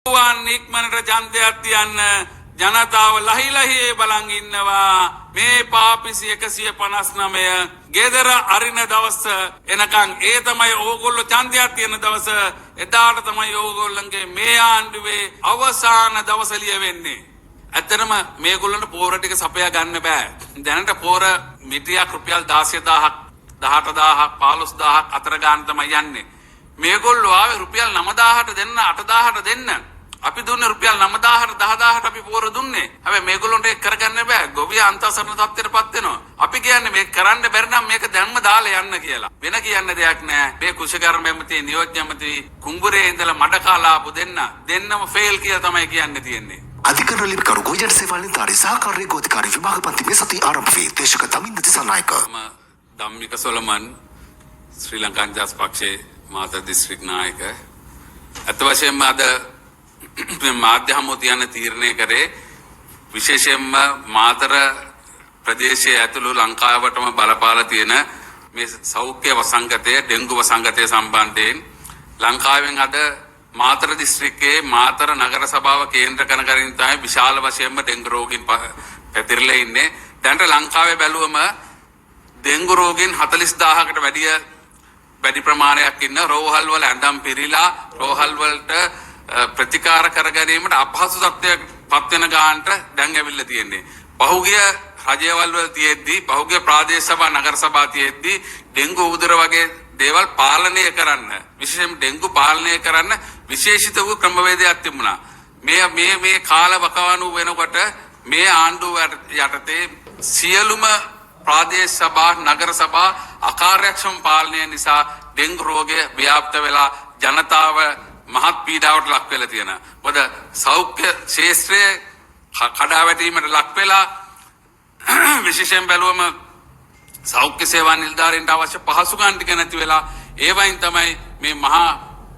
ඉක්මනට ඡන්දයක් තියන්න ජනතාව ලහි ලහියේ බලන් ඉන්නවා මේ පාපිසි 159 ගෙදර අරින දවස එනකන් ඒ තමයි ඕගොල්ලෝ ඡන්දයක් තියෙන දවස එදාට තමයි ඕගොල්ලන්ගේ මේ ආණ්ඩුවේ අවසාන දවස ලියවෙන්නේ. ඇත්තටම මේගොල්ලන්ට පෝර ටික සපයා ගන්න බෑ. දැනට පෝර මිටියක් රුපියල් 16000ක් 18000ක් 15000ක් අතර ගන්න තමයි යන්නේ. මේගොල්ලෝ ආවේ රුපියල් 9000ට දෙන්න 8000ට දෙන්න. අපි දුන්නේ රුපියල් 9000ට 10000ට අපි පෝර දුන්නේ. හැබැයි මේගොල්ලොන්ට ඒක කරගන්න බෑ. ගොවිය අන්තසරණ තත්ත්වයටපත් වෙනවා. අපි කියන්නේ මේක කරන්න බැරි නම් මේක දැන්ම දාලා යන්න කියලා. වෙන කියන්න දෙයක් නෑ. මේ කුෂිකර්ම ඇමති නියෝජ්‍ය ඇමති කුඹුරේ ඉඳලා මඩ කාලාපු දෙන්නම ෆේල් කියලා තමයි කියන්න තියෙන්නේ. අධිකරණ ලිපිකරු ගෝජන සේවානිලධාරී සහකාරී ගෝධිකාරී විභාග පන්ති මේ සති ආරම්භ වේ. දේශක තමින්ද දිසානායක ධම්මික සොලමන් ශ්‍රී ලංකා ජාස් පක්ෂයේ මාතර දිස්ත්‍රික් නායක. අත වශයෙන්ම අද මාධ්‍ය හමුවතිය යන තීරණය කරේ විශේෂයෙන්ම මාතර ප්‍රදේශයේ ඇතුළු ලංකාවටම බලපාලා තියෙන මේ සෞඛ්‍ය වසංගතය ඩෙන්ගු වසංගතය සම්බන්ධයෙන් ලංකාවෙන් අද මාතර දිස්ත්‍රික්කයේ මාතර නගර සභාව කේන්ද්‍ර කරගෙන තමයි විශාල වශයෙන්ම ඩෙන්ගු රෝගීන් පැතිරලා ඉන්නේ. දැනට ලංකාවේ බැලුවම ඩෙන්ගු රෝගීන් 40000කට වැඩි ප්‍රමාණයක් ඉන්න රෝහල් වල ඇඳම් පිරීලා රෝහල් වලට ප්‍රතිකාර කර ගැනීමට අපහසු තත්ත්වයක් පත් වෙන ගානට දැන් ඇවිල්ලා තියෙන්නේ. පහුගිය රජයවල් වල තියෙද්දි පහුගිය ප්‍රාදේශ සභා නගර සභා තියෙද්දි ඩෙන්ගු උදර වගේ දේවල් පාලනය කරන්න විශේෂයෙන් ඩෙන්ගු පාලනය කරන්න විශේෂිත වූ ක්‍රමවේදයක් තිබුණා. මේ කාල වකවානුව වෙනකොට මේ ආණ්ඩුව යටතේ සියලුම ප්‍රාදේශ සභා නගර සභා අකාර්යක්ෂම පාලනය නිසා ඩෙන්ගු රෝගය ව්‍යාප්ත වෙලා ජනතාව මහත් පීඩාවට ලක් වෙලා තියෙනවා. මොකද සෞඛ්‍ය ශාස්ත්‍රයේ කඩාවැටීමට ලක් වෙලා විශේෂයෙන් බැලුවම සෞඛ්‍ය සේවා නිලධාරීන්ට අවශ්‍ය පහසුකම් ටික නැති වෙලා ඒවයින් තමයි මේ මහා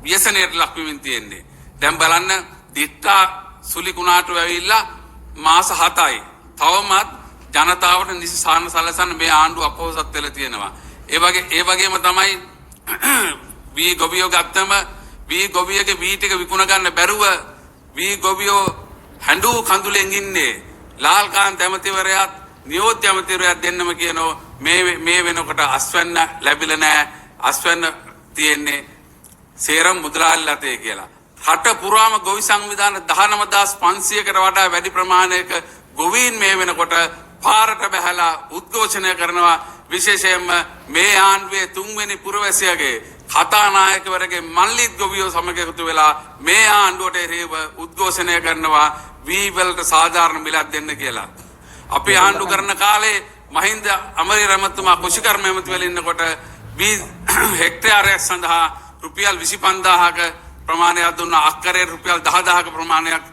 ව්‍යසනයට ලක් වෙමින් තියෙන්නේ. දැන් බලන්න දිත්තා සුලි කුණාටු ඇවිල්ලා මාස 7යි. තවමත් ජනතාවට නිසි සාහන සැලසන්න මේ ආණ්ඩුව අපොහොසත් වෙලා තියෙනවා. ඒ වගේම තමයි වී ගොවියෝ ගත්තම වී ගොවියගේ වී ටික විකුණ ගන්න බැරුව වී ගොවියෝ හැඬු කඳුලෙන් ඉන්නේ. ලාල්කාන්ත ඇමතිවරයාත් නියෝජ්‍ය ඇමතිවරයාත් දෙන්නම කියනවා මේ වෙනකොට අස්වැන්න ලැබිලා නැහැ. අස්වැන්න තියෙන්නේ සේරම මුදලාලි අතේ කියලා. රට පුරාම ගොවි සංවිධාන 19500කට වඩා වැඩි ප්‍රමාණයක ගොවීන් මේ වෙනකොට පාරට බැහැලා උද්ඝෝෂණය කරනවා. විශේෂයෙන්ම මේ ආණ්ඩුවේ 3 වෙනි පුරවැසියාගේ කතානායකවරගේ මල්ලිත් ගොවියෝ සමග එකතු වෙලා මේ ආණ්ඩුවට එරෙහිව උද්ඝෝෂණය කරනවා වී වලට සාධාරණ මිලක් දෙන්න කියලා. අපි ආණ්ඩු කරන කාලේ මහින්ද අමරේරමතුමා කුෂිකර්ම ඇමති වෙලා ඉන්නකොට වී හෙක්ටයාරයක් සඳහා රුපියල් 25000ක ප්‍රමාණයක් දුන්නා. අක්කරේ රුපියල් 10000ක ප්‍රමාණයක්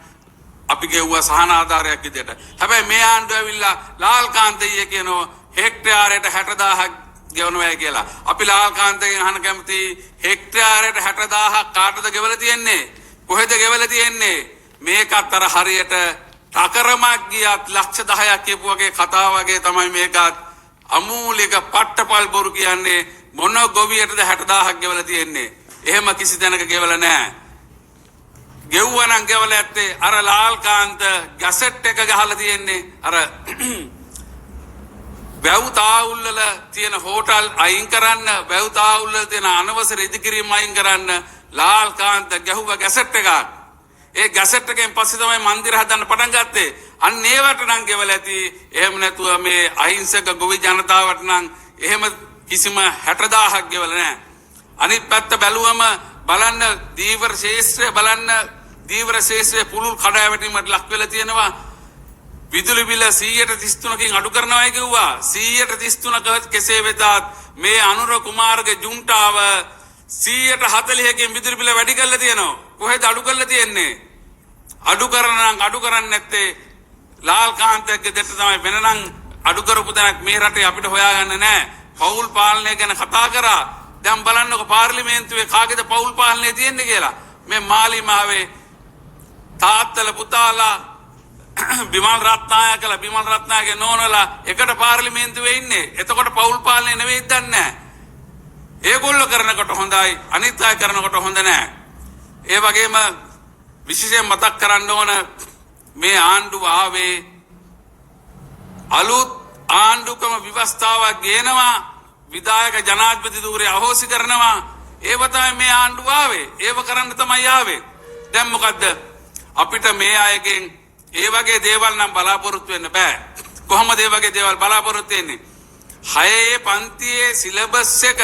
අපි ගෙවුවා සහන ආධාරයක් විදියට. හැබැයි මේ ආණ්ඩුව ඇවිල්ලා ලාල්කාන්තයේ කියනවා හෙක්ටයාරයට 60000ක් ගෙවනවා කියලා. අපි ලාල්කාන්තයෙන් අහන කැමති හෙක්ටයාරයට 60000ක් කාටද ගෙවලා තියෙන්නේ? කොහෙද ගෙවලා තියෙන්නේ? මේකත් අර හරියට ටකරමක් ගියත් ලක්ෂ 10ක් කියපු වගේ කතාව වගේ තමයි මේකත්. අමූලික පට්ටපල් බොරු කියන්නේ මොන ගොවියටද 60000ක් ගෙවලා තියෙන්නේ? එහෙම කිසි තැනක ගෙවලා නැහැ. ගෙව්වනම් ගෙවලා ඇත්තේ අර ලාල්කාන්ත ගැසට් එක ගහලා තියෙන්නේ අර වැව්තාවුල්වල තියෙන හෝටල් අයින් කරන්න, වැව්තාවුල්වල තියෙන අනවසර ඉදිකිරීම අයින් කරන්න ලාල්කාන්ත ගැහුව ගැසට් එකක්. ඒ ගැසට් එකෙන් පස්සේ තමයි මන්දිර හදන්න පටන් ගත්තේ. අන්න ඒවට නම් ගෙවලා ඇති. එහෙම නැතුව මේ අහිංසක ගොවි ජනතාවට නම් එහෙම කිසිම 60000ක් ගෙවලා නැහැ. අනිත් පැත්ත බැලුවම බලන්න දීවර ශේෂ්ත්‍රය බලන්න දීවර ශේෂ්ත්‍රයේ පුළුල් කඩාවැටීමට ලක් වෙලා තියෙනවා. විදුලි බිල 133කින් අඩු කරනවායි කිව්වා. 133ක කෙසේ වෙතත් මේ අනුර කුමාරගේ ජුන්ටාව 140කින් විදුලි බිල වැඩි කරලා තියෙනවා. කොහෙද අඩු කරලා තියෙන්නේ? අඩු කරනනම් අඩු කරන්නේ නැත්තේ ලාල්කාන්තයේ දෙට තමයි. වෙනනම් අඩු කරපු තැනක් මේ රටේ අපිට හොයාගන්න නැහැ. පෞල් පාලනය ගැන කතා කරා. දැන් බලන්නකො පාර්ලිමේන්තුවේ කාගේද පෞල් පාලනය තියෙන්නේ කියලා. මේ මාලිමාවේ තාත්තල පුතාලා බිමල් රත්නායකගේ නෝනලා එකට පාර්ලිමේන්තුවේ ඉන්නේ. එතකොට පෞල් පාලනය නෙවෙයි දන්නේ. ඒගොල්ලෝ කරනකොට හොඳයි, අනිත් අය කරනකොට හොඳ නැහැ. ඒ වගේම විශේෂයෙන් මතක් කරන්න ඕන මේ ආණ්ඩුව ආවේ අලුත් ආණ්ඩුකම ව්‍යවස්ථාවක් ගේනවා විධායක ජනාධිපති ධූරය අහෝසි කරනවා ඒව තමයි මේ ආණ්ඩුව ආවේ ඒව කරන්න තමයි ආවේ දැන් මොකද්ද අපිට මේ අයගෙන් ඒ වගේ දේවල් නම් බලාපොරොත්තු වෙන්න බෑ කොහොමද ඒ වගේ දේවල් බලාපොරොත්තු වෙන්නේ 6 පන්තියේ සිලබස් එක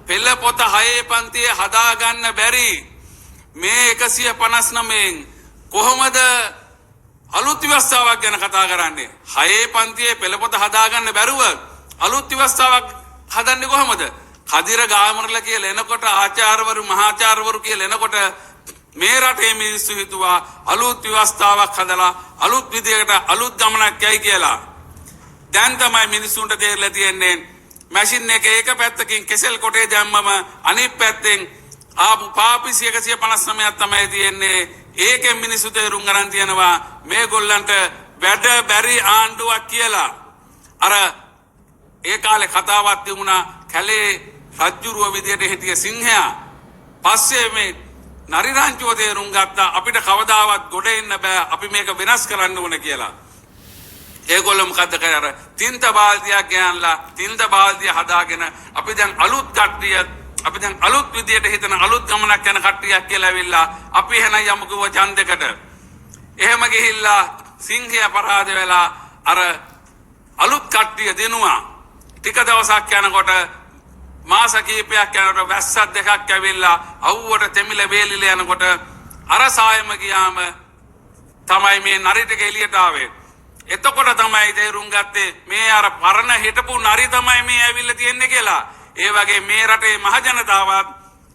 පෙළ පොත 6 පන්තියේ හදා ගන්න බැරි මේ 159න් කොහොමද අලුත් ව්‍යවස්ථාවක් ගැන කතා කරන්නේ 6 පන්තියේ පෙළ පොත හදා ගන්න බැරුව අලුත් ව්‍යවස්ථාවක් හදන්නේ කොහොමද කදිර ගාමරල කියලා එනකොට ආචාර්යවරු මහාචාර්යවරු කියලා එනකොට මේ රටේ මිනිස්සු හිතුවා අලුත් ව්‍යවස්ථාවක් හදලා අලුත් විදියකට අලුත් ගමනක් යයි කියලා දැන් තමයි මිනිස්සුන්ට තේරලා තියෙන්නේ මැෂින් එක එක පැත්තකින් කෙසෙල් කොටේ දැම්මම අනිත් පැත්තෙන් ආපු පාපිසි 159ක් තමයි තියෙන්නේ ඒකෙන් මිනිස්සු තේරුම් ගන්න තියනවා මේගොල්ලන්ට වැඩ බැරි ආණ්ඩුවක් කියලා අර ඒ කාලේ කතාවක් තිබුණා කැලේ රජ්ජුරුව විදියට හිටිය සිංහයා පස්සේ මේ නරිරංචුව තේරුම් ගත්තා අපිට කවදාවත් ගොඩ එන්න බෑ අපි මේක වෙනස් කරන්න ඕන කියලා ඒගොල්ලෝ මොකද්ද කරේ අර තින්ත බාල්දියක් ගෑනලා තින්ත බාල්දිය හදාගෙන අපි දැන් අලුත් කට්ටිය අපි දැන් අලුත් විදියට හිතන අලුත් ගමනක් යන කට්ටියක් කියලා ඇවිල්ලා අපි එහෙනම් යමු කිව්ව ඡන්දයකට එහෙම ගිහිල්ලා සිංහයා පරාද වෙලා අර අලුත් කට්ටිය දෙනවා ටික දවසක් යනකොට මාස කීපයක් යනකොට වැස්සක් දෙකක් ඇවිල්ලා අවුවට තෙමිල වේලිල යනකොට අර සායම ගියාම තමයි මේ නරි ටික එළියට ආවේ එතකොට තමයි තේරුම් ගත්තේ මේ අර පරණ හිටපු නරි තමයි මේ ඇවිල්ලා තියෙන්නේ කියලා ඒ වගේ මේ රටේ මහ ජනතාවත්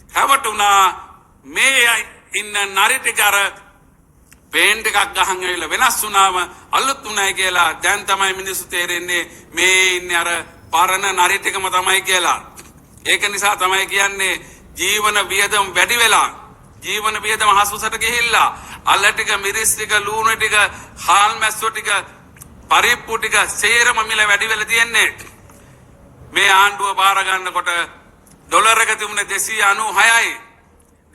හැවටුණා මේ ඉන්න නරි ටික අර පේන් ටිකක් ගහන් ඇවිල්ලා වෙනස් වුණාම අලුත් උනායි කියලා දැන් තමයි මිනිස්සු තේරෙන්නේ මේ ඉන්නේ අර පරණ නරි ටිකම තමයි කියලා ඒක නිසා තමයි කියන්නේ ජීවන වියදම වැඩි වෙලා ජීවන වියදම හසුසට ගිහිල්ලා අල්ල ටික මිරිස් ටික ලූණු ටික හාල් මැස්සෝ ටික පරිප්පු ටික සේරම මිල වැඩි වෙලා තියෙන්නේ මේ ආණ්ඩුව බාර ගන්නකොට ඩොලර් එක තිබුණේ 296යි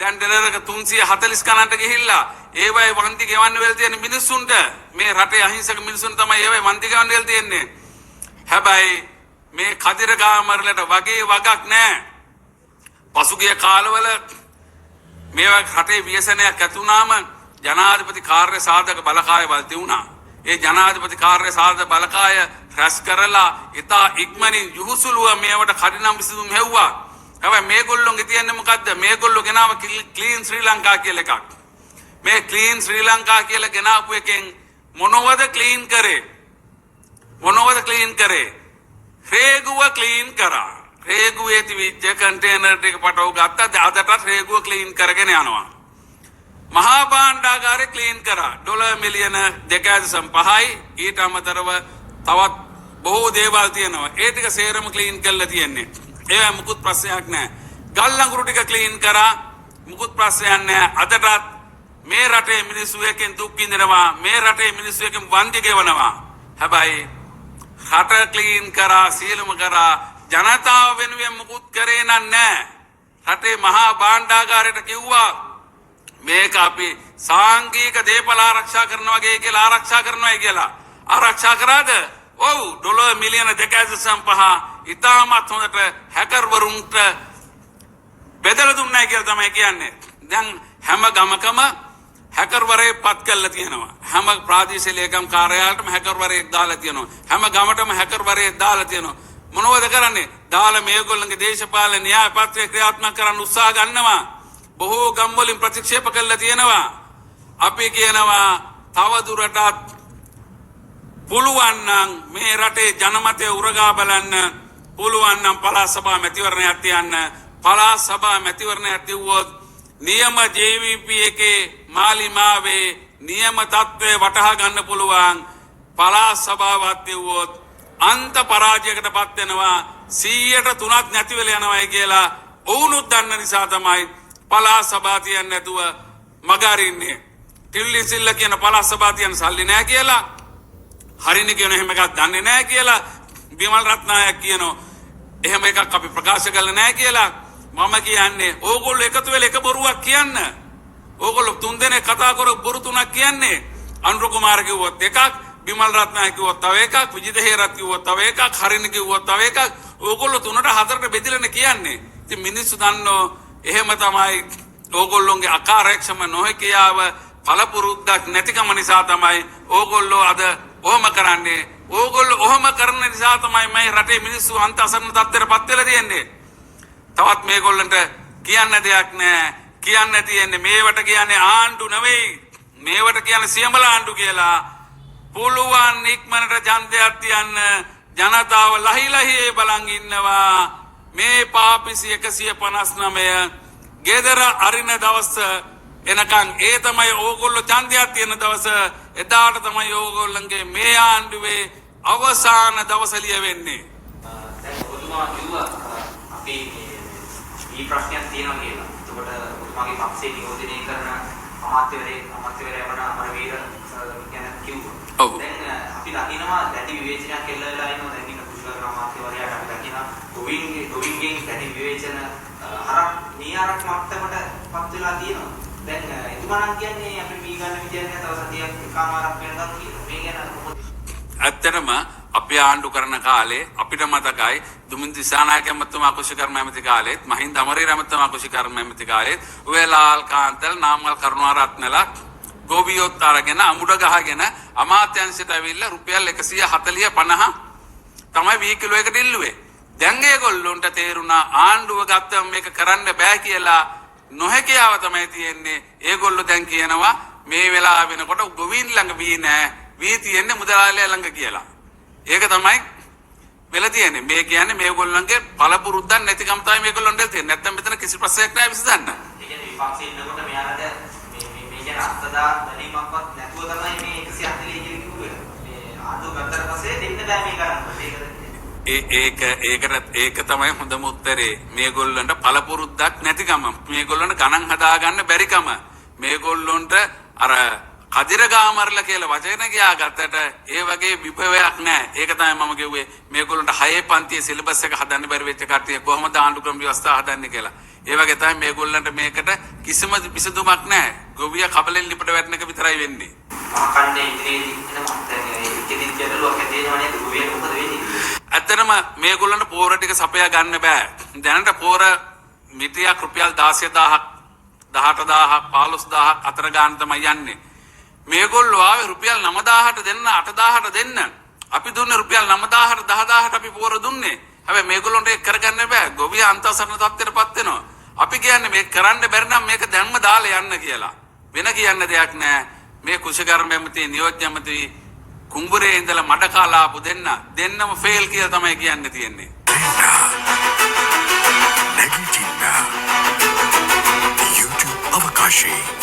දැන් ඩොලර් එක 340 ගණන්ට ගිහිල්ලා ඒවයි වන්දි ගෙවන්න වෙලා තියෙන මිනිස්සුන්ට මේ රටේ අහිංසක මිනිස්සුන් තමයි ඒවයි වන්දි ගෙවන්න වෙලා තියෙන්නේ හැබැයි මේ කදිර ගාමරලට වගේ වගක් නැහැ පසුගිය කාලවල මේවා රටේ ව්‍යසනයක් ඇති වුණාම ජනාධිපති කාර්ය සාධක බලකායවල් තියුණා ඒ ජනාධිපති කාර්ය සාධක බලකාය රැස් කරලා ඉතා ඉක්මනින් යහුසුලුව මේවට කඩිනම් විසඳුම් හෙව්වා හැබැයි මේගොල්ලෝගේ තියන්නේ මොකද්ද මේගොල්ලෝ ගෙනාව ක්ලීන් ශ්‍රී ලංකා කියලා එකක් මේ ක්ලීන් ශ්‍රී ලංකා කියලා ගෙනාපු එකෙන් මොනවද ක්ලීන් කරේ රේගුව ක්ලීන් කරා රේගුවේ තිබිච්ච කන්ටේනර් ටික පටව ගත්තා අදටත් රේගුව ක්ලීන් කරගෙන යනවා මහා භාණ්ඩාගාරය ක්ලීන් කරා ඩොලර් මිලියන 2.5යි ඊට අමතරව තවත් බොහෝ දේවල් තියෙනවා ඒ ටික සේරම ක්ලීන් කරලා තියෙන්නේ ඒ මුකුත් ප්‍රශ්නයක් නැහැ ගල් අඟුරු ටික ක්ලීන් කරා මුකුත් ප්‍රශ්නයක් නැහැ අදටත් මේ රටේ මිනිස්සු එකෙන් දුක් විඳිනවා මේ රටේ මිනිස්සු එකෙන් වන්දි ගෙවනවා හැබැයි රට ක්ලීන් කරා සීලම කරා ජනතාව වෙනුවෙන් මුකුත් කරේ නැහැ රටේ මහා භාණ්ඩාගාරයට කිව්වා මේක අපි සාංගික දේපල ආරක්ෂා කරනවා වගේ කියලා ආරක්ෂා කරනවා කියලා ආරක්ෂා කරාද ඔව් ඩොලර් මිලියන 2.5 ඉතාමත් හොඳට හැකර්වරුන්ට බෙදලා දුන්නා කියලා තමයි කියන්නේ දැන් හැම ගමකම හැකර්වරේ පත් කරලා තියෙනවා හැම ප්‍රාදේශීය ලේකම් කාර්යාලයටම හැකර්වරේ දාලා තියෙනවා හැම ගමටම හැකර්වරේ දාලා තියෙනවා මොනවද කරන්නේ දාලා මේගොල්ලන්ගේ දේශපාලන න්‍යාය පත්‍රය ක්‍රියාත්මක කරන්න උත්සාහ ගන්නවා බොහෝ ගම් වලින් ප්‍රතික්ෂේප කළා තියෙනවා අපි කියනවා තව දුරටත් පුළුවන් නම් මේ රටේ ජනමතය උරගා බලන්න පුළුවන් නම් පළාත් සභා මැතිවරණයක් තියන්න පළාත් සභා මැතිවරණයක් තියුවොත් නියම JVP එකේ මාලිමාවේ නියම තත්ත්වය වටහා ගන්න පුළුවන් පළාත් සභාවක් තියුවොත් අන්ත පරාජයකට පත් වෙනවා 100%ක් නැති වෙලා යනවායි කියලා ඔවුනුත් දන්න නිසා තමයි පළාත් සභා තියන්නේ නැතුව මගහරින්නේ ටිල්ලි සිල්ල කියන පළාත් සභා තියන්න සල්ලි නැහැ කියලා හරිනේ කියන එහෙම එකක් දන්නේ නැහැ කියලා විමල් රත්නායක කියනවා එහෙම එකක් අපි ප්‍රකාශ කළා නැහැ කියලා මම කියන්නේ ඕගොල්ලෝ එකතු වෙලා එක බොරුවක් කියන්න ඕගොල්ලෝ තුන් දෙනෙක් කතා කර බොරු තුනක් කියන්නේ අනුර කුමාර කිව්වොත් එකක් විමල් රත්නායක කිව්වොත් තව එකක් විජිත හේරත් කිව්වොත් තව එකක් හරින කිව්වොත් තව එකක් ඕගොල්ලෝ තුනට හතරට බෙදලානේ කියන්නේ. ඉතින් මිනිස්සු දන්නෝ එහෙම තමයි ඕගොල්ලෝගේ අකාර්යක්ෂම නොහැකියාව පළපුරුද්දක් නැතිකම නිසා තමයි ඕගොල්ලෝ අද ඔහොම කරන්නේ. ඕගොල්ලෝ ඔහොම කරන නිසා තමයි මේ රටේ මිනිස්සු අන්ත අසරණ තත්ත්වයටපත් වෙලා තියෙන්නේ. තවත් මේගොල්ලන්ට කියන්න දෙයක් නැහැ. කියන්න තියෙන්නේ මේවට කියන්නේ ආණ්ඩු නෙවෙයි. මේවට කියන්නේ සියඹල ආණ්ඩු කියලා. පුළුවන් ඉක්මනට ඡන්දයක් තියන්න ජනතාව ලහි බලන් ඉන්නවා. මේ පාපිසි 159 ගෙදර අරින දවස එනකන් ඒ තමයි ඕගොල්ලෝ ඡන්දයක් තියෙන දවස. එදාට තමයි ඕගොල්ලන්ගේ මේ ආණ්ඩුවේ අවසාන දවස ලියවෙන්නේ. දැන් ඔබතුමා කිව්වා අපි මේ ප්‍රශ්නයක් තියෙනවා කියලා. එතකොට ඔබතුමාගේ පක්ෂේ නියෝජනය කරන අමාත්‍යවරයා වන අමරවීර කියන කිව්වා. ඔව්. දැන් අපි දකිනවා දැඩි විවේචනයක් එල්ල වෙලා ඉන්නවා. දැන් ඉන්න කුෂ්ලකරන අමාත්‍යවරයාට අපි දකිනවා ගොවින්ගෙන් දැඩි විවේචන නියාරක් මට්ටමට පත් වෙලා තියෙනවා. දැන් එතුමා නම් කියන්නේ අපි මේ ගන්න විදියට තව සතියක් එකමාරක් වෙනකම් කියලා. මේ ගැන මොකද? ඇත්තටම අපි ආණ්ඩු කරන කාලේ අපිට මතකයි දුමින්ද දිසානායක මහත්මයා කුෂිකර්ම ඇමති කාලෙත් මහින්ද අමරේර මහත්මයා කුෂිකර්ම ඇමති කාලෙත් උවේලාල් කාන්තල් නාමල් කරුණාරත්නලා ගෝවියොත් අරගෙන අමුඩ ගහගෙන අමාත්‍යංශයට ඇවිල්ලා රුපියල් 140 50 තමයි වී කිලෝ එකට ඉල්ලුවේ. දැන් ඒගොල්ලොන්ට තේරුණා ආණ්ඩුව ගත්තම මේක කරන්න බෑ කියලා. නොහැකියාව තමයි තියෙන්නේ. ඒගොල්ලෝ දැන් කියනවා මේ වෙලාව වෙනකොට ගොවීන් ළඟ වී නෑ. වී තියෙන්නේ මුදලාලියා ළඟ කියලා. ඒක තමයි වෙලා තියෙන්නේ. මේ කියන්නේ මේගොල්ලන්ගේ පළපුරුද්දක් නැතිකම තමයි මේගොල්ලන්ට තියෙන්නේ. නැත්තම් මෙතන කිසි ප්‍රශ්නයක් නැහැ විසඳන්න. ඒ කියන්නේ විපක්ෂේ ඉන්නකොට මෙයාලට මේ කියන අත්දා දැනීමක්වත් නැතුව තමයි මේ 140 කිව්වේ. මේ ආණ්ඩුව ගත්තට පස්සේ දෙන්න බෑ මේ කරන්නේ. ඒක තමයි හොඳම උත්තරේ. මේගොල්ලන්ට පළපුරුද්දක් නැතිකම, මේගොල්ලන්ට ගණන් හදාගන්න බැරිකම, මේගොල්ලොන්ට අර කදිරගාමරල කියලා වචන ගියා ගත්තට ඒ වගේ විභවයක් නැහැ. ඒක තමයි මම කිව්වේ මේගොල්ලන්ට 6 පන්තියේ සිලබස් එක හදන්න බැරි වෙච්ච කට්ටිය කොහොමද ආණ්ඩු ක්‍රම ව්‍යවස්ථා හදන්නේ කියලා. ඒ වගේ තමයි මේගොල්ලන්ට මේකට කිසිම විසඳුමක් නැහැ. ගොවියා කබලෙන් ලිපට වැටෙන එක විතරයි වෙන්නේ. මහකණ්ඩේ ඉදිරියේදී එන ඉතින් ජනලුවක් ඇදෙනවනේ ගොවියට මොකද වෙන්නේ? ඇත්තටම මේගොල්ලන්ට පෝර ටික සපයා ගන්න බෑ. දැනට පෝර මිටියක් රුපියල් 16000ක් 18000ක් 15000ක් අතර ගන්න තමයි යන්නේ. මේගොල්ලෝ ආවේ රුපියල් 9000ට දෙන්න 8000ට දෙන්න. අපි දුන්නේ රුපියල් 9000ට 10000ට අපි පෝර දුන්නේ. හැබැයි මේගොල්ලන්ට ඒක කරගන්න බෑ. ගොවියා අන්තසරණ තත්ත්වයටපත් වෙනවා. අපි කියන්නේ මේක කරන්න බැරි නම් මේක දැන්ම දාලා යන්න කියලා. වෙන කියන්න දෙයක් නෑ. මේ කුෂිකර්ම ඇමති නියෝජ්‍ය ඇමති කුඹුරේ ඉඳලා මඩ කාලා ආපු දෙන්නම ෆේල් කියලා තමයි කියන්න තියෙන්නේ. YouTube අවකාශයේ